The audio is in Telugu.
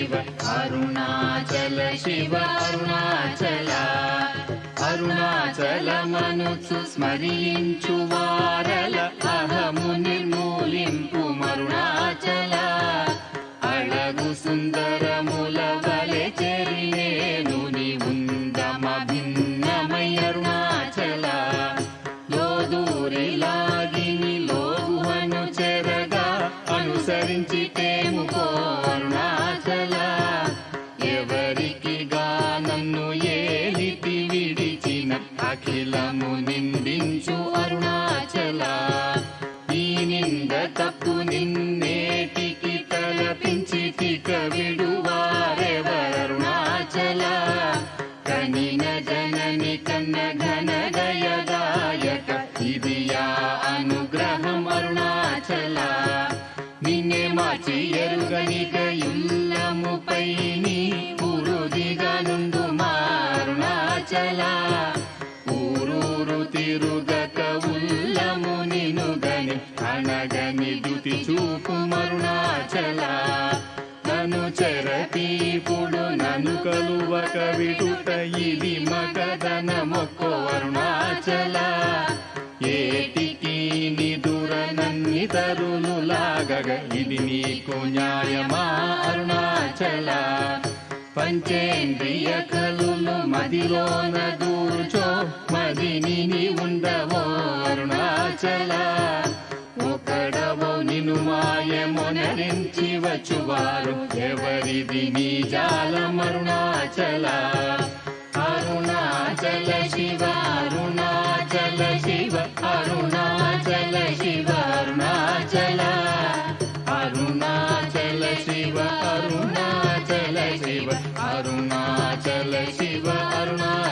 శివ అరుణాచల శివ అరుణాచల అరుణాచలమనుచు స్మరించు వారల అహము నిర్మూలింపు మరుణాచల అళగు సుందరముల వలె చెరినేను నీ ఉందమ భిన్నమై అరుణాచల లోదూరి లాగిని లోగువను చెరగా అనుసరించి తేముకో అరుణాచల ఎవరికి నన్ను ఏలితి విడిచిన అఖిలము నిందించు అరుణాచల ఈ నింద తప్పు నిన్నేటికి తలపించి తిక విడువారెవరుణాచల కనిన జనని కన్న ఘన గయదాయక ఇది యా అనుగ్రహం అరుణాచల నిన్నే మార్చి ఎరుగనిక ఇల్లముపై నీ పురుదిగా నుండు మారుణాచల ఊరూరు తిరుగక ఉల్లము నినుగని అనగని దుతి చూపు మరుణాచల నన్ను చెరపీపుడు నన్ను కలువక విడుట ఇది మగదన మొక్కో అరుణాచల ఏటికి నిదుర నన్ని తరులు లాగగ ఇది నీకు న్యాయమా అరుణాచల పంచేంద్రియ కలులు మదిలోన దూర్చో మదిని నీ ఉండవో అరుణాచల ఒకడవో నిను మాయమొనరించి వచ్చువారు ఎవరిది నీ జాలం అరుణాచల అరుణాచల శివ అరుణాచల శివ అరుణాచల శివ అరుణాచల అరుణాచల శివ అరుణాచల శివ అరుణాచల శివ అరుణాచల